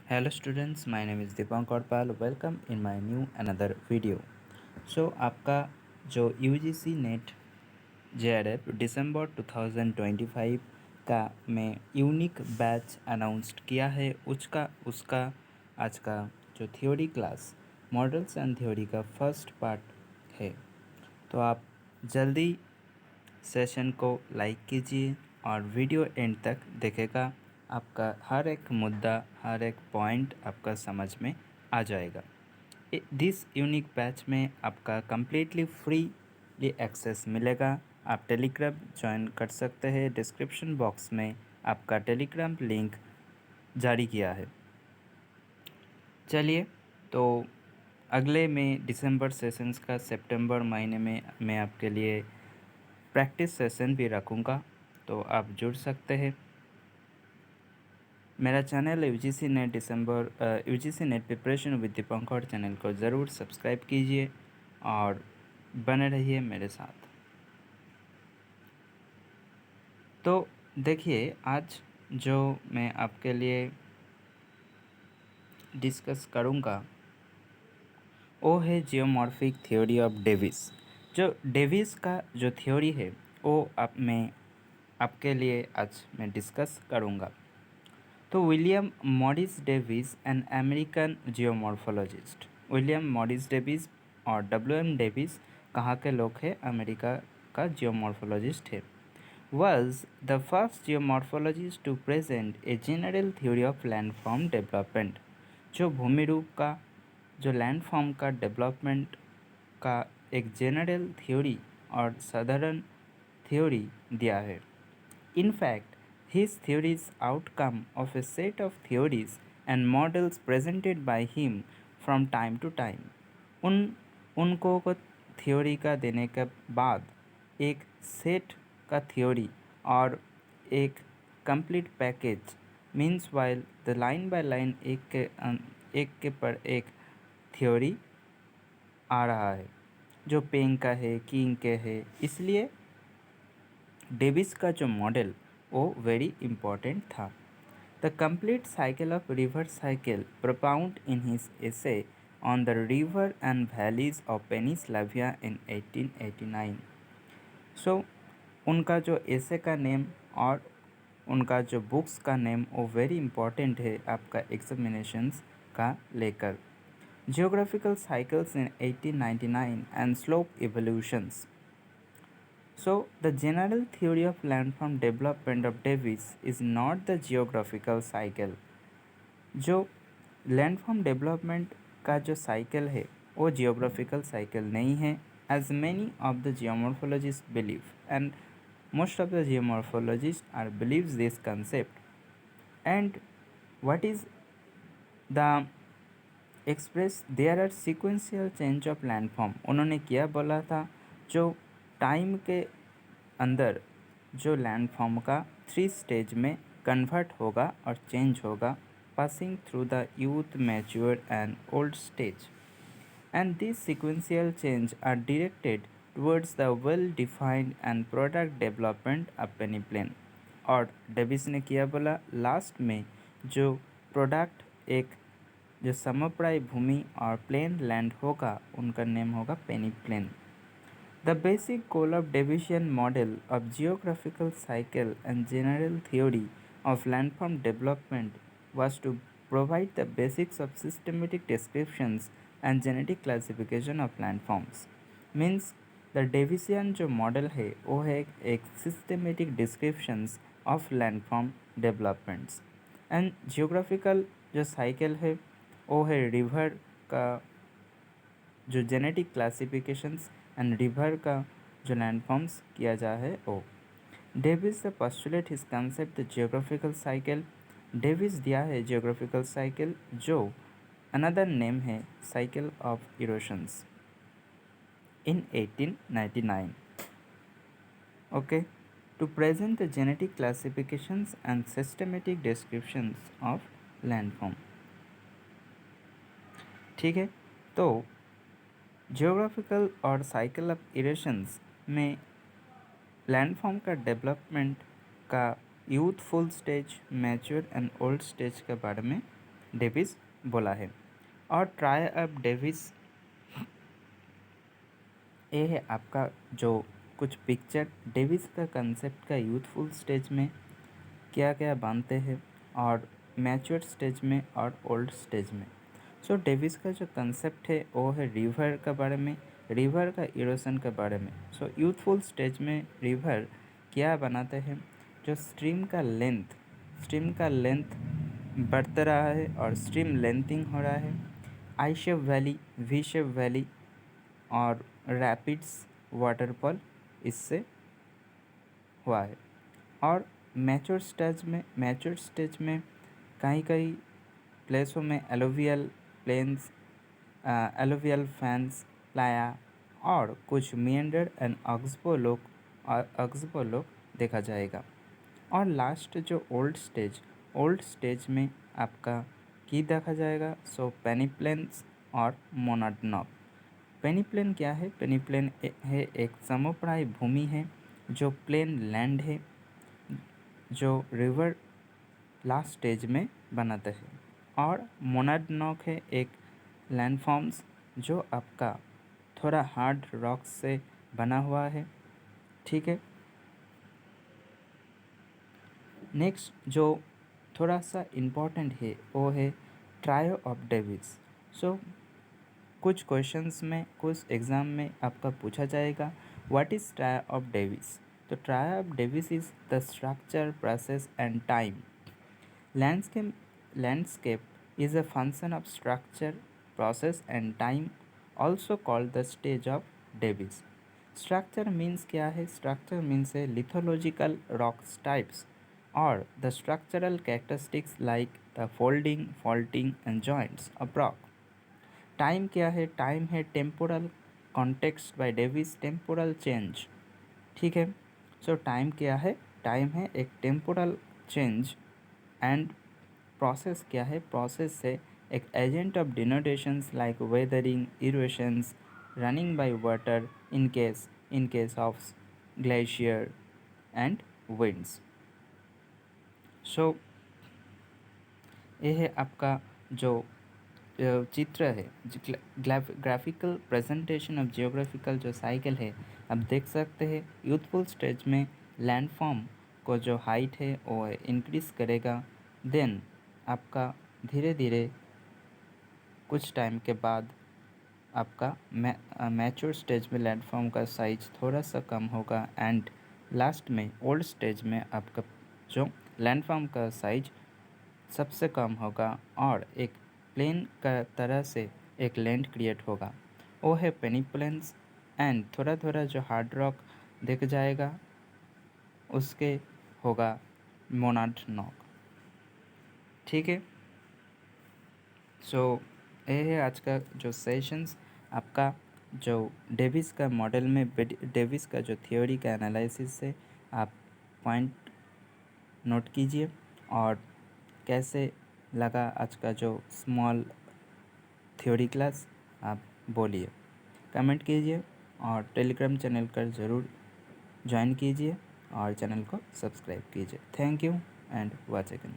Hello students, my name is Dipankar Pal. Welcome in my new another video. So आपका जो UGC net JRF दिसंबर 2025 का में unique batch announced किया है उसका उसका आज का जो theory class models and theory का फर्स्ट पार्ट है। तो आप जल्दी सेशन को लाइक कीजिए और वीडियो एंड तक देखेगा। आपका हर एक मुद्दा हर एक पॉइंट आपका समझ में आ जाएगा। दिस यूनिक बैच में आपका कम्प्लीटली फ्री एक्सेस मिलेगा। आप टेलीग्राम ज्वाइन कर सकते हैं। डिस्क्रिप्शन बॉक्स में आपका टेलीग्राम लिंक जारी किया है। चलिए, तो अगले में दिसंबर सेशंस का सितंबर महीने में मैं आपके लिए प्रैक्टिस सेशन भी रखूँगा, तो आप जुड़ सकते हैं। मेरा channel UGC net preparation with Dipankar channel को ज़रूर सब्सक्राइब कीजिए और बने रहिए मेरे साथ। तो देखिए, आज जो मैं आपके लिए डिस्कस करूँगा वो है जियोमॉर्फिक थ्योरी ऑफ डेविस। जो डेविस का जो थ्योरी है वो मैं आपके लिए आज मैं डिस्कस करूँगा। तो William Morris Davis an American geomorphologist. William Morris Davis और डब्ल्यू एम डेविस कहाँ के लोग हैं? अमेरिका का जियोमॉर्फोलॉजिस्ट है। Was the first geomorphologist to present a general theory of landform development। जो भूमि रूप का जो लैंडफॉर्म का डेवलपमेंट का एक जनरल थ्योरी और साधारण थ्योरी दिया है। In fact, his theories outcome of a set of theories and models presented by him from time to time। उन उनको को थ्योरी का देने के बाद एक सेट का थ्योरी और एक complete package means while the line by line एक के पर एक थ्योरी आ रहा है जो पेंग का है, किंग के है। इसलिए डेविस का जो मॉडल वो वेरी इम्पोर्टेंट था। The complete cycle of river cycle propound in his essay on the river and valleys of Pennsylvania in 1889। सो उनका जो एसे का नेम और उनका जो बुक्स का नेम वो वेरी इंपॉर्टेंट है आपका एग्जामिनेशंस का लेकर। Geographical cycles in 1899 and slope evolutions. So, the general theory of landform development of Davis is not the geographical cycle। जो लैंडफॉर्म डेवलपमेंट का जो साइकिल है वो जियोग्राफिकल साइकिल नहीं है, as many of the geomorphologist believe and most of the geomorphologist are believes this concept. And what is the express there are sequential change of landform. उन्होंने क्या बोला था? जो टाइम के अंदर जो लैंडफॉर्म का 3 स्टेज में कन्वर्ट होगा और चेंज होगा, passing through the youth, mature and old stage, and these sequential change are directed towards the well-defined and product development of peneplain। और डेविस ने किया बोला, लास्ट में जो प्रोडक्ट एक जो समप्राय भूमि और प्लेन लैंड होगा उनका नेम होगा peneplain. The basic goal of Daviesian model of geographical cycle and general theory of landform development was to provide the basics of systematic descriptions and genetic classification of landforms। Means the Daviesian जो model है वो है एक systematic descriptions of landform developments and geographical जो cycle है वो है river का जो जेनेटिक क्लासिफिकेशंस एंड रिवर का जो लैंडफॉर्म्स किया जा है वो। Davis postulate his concept the geographical cycle. Davis दिया है जियोग्राफिकल साइकिल जो अनदर नेम है cycle of erosions in 1899। Okay, to present the genetic classifications and systematic descriptions of landform. ठीक है, तो जियोग्राफिकल और साइकिल ऑफ इरेशंस में लैंडफॉर्म का डेवलपमेंट का youthful stage, mature and old stage के बारे में डेविस बोला है। और ट्राई अब डेविस ये है आपका जो कुछ पिक्चर डेविस का कंसेप्ट का यूथफुल स्टेज में क्या क्या बनते हैं और मैच्योर स्टेज में और ओल्ड स्टेज में। सो डेविस का जो कंसेप्ट है वो है रिवर के बारे में, रिवर का इरोशन के बारे में। सो यूथफुल स्टेज में रिवर क्या बनाते हैं, जो स्ट्रीम का लेंथ बढ़ता रहा है और स्ट्रीम लेंथिंग हो रहा है। I shape valley, V shape valley और रैपिड्स वाटरफॉल इससे हुआ है। और मैच्योर स्टेज में कहीं कहीं प्लेसों में एलोवियल फैंस प्लाया और कुछ मिएंडर एंड ऑक्सबो लोक देखा जाएगा। और लास्ट जो ओल्ड स्टेज में आपका की देखा जाएगा, सो पेनिप्लेन्स और मोनाडनॉक। पेनिप्लेन क्या है? पेनिप्लेन है एक समोप्राय भूमि है जो प्लेन लैंड है, जो रिवर लास्ट स्टेज में बनाते हैं। और मोनाडनॉक है एक लैंडफॉर्म्स जो आपका थोड़ा हार्ड रॉक से बना हुआ है। ठीक है। नेक्स्ट जो थोड़ा सा इम्पोर्टेंट है वो है ट्रायो ऑफ डेविस। सो कुछ क्वेश्चंस में कुछ एग्ज़ाम में आपका पूछा जाएगा what is trio of Davis. तो trio of Davis is the structure, process and time. Landscape is a function of structure, process and time, also called the stage of Davis. Structure means क्या है? Structure means a lithological rocks types or the structural characteristics like the folding, faulting and joints of rock. Time क्या है? Time है temporal context by Davis temporal change. ठीक है। सो time क्या है? Time है एक टेम्पोरल चेंज। एंड प्रोसेस क्या है? प्रोसेस है एक agent of denudations like weathering, erosions, running by water in case of glacier and winds. So ये है आपका जो चित्र है, ग्राफिकल प्रेजेंटेशन ऑफ जियोग्राफिकल जो साइकिल है आप देख सकते हैं। यूथफुल स्टेज में लैंडफॉर्म को जो हाइट है वो इंक्रीज़ करेगा। देन आपका धीरे धीरे कुछ टाइम के बाद आपका मैच्योर स्टेज में लैंडफॉर्म का साइज थोड़ा सा कम होगा एंड लास्ट में ओल्ड स्टेज में आपका जो लैंडफॉर्म का साइज सबसे कम होगा और एक प्लेन का तरह से एक लैंड क्रिएट होगा। वो है पेनिप्लेन्स एंड थोड़ा थोड़ा जो हार्ड रॉक दिख जाएगा उसके होगा मोनाडनॉक। ठीक है। सो ये है आज का जो सेशंस आपका जो डेविस का मॉडल में डेविस का जो थ्योरी का एनालिसिस है आप पॉइंट नोट कीजिए और कैसे लगा आज का जो स्मॉल थ्योरी क्लास आप बोलिए, कमेंट कीजिए और टेलीग्राम चैनल पर ज़रूर ज्वाइन कीजिए और चैनल को सब्सक्राइब कीजिए। Thank you and watch again.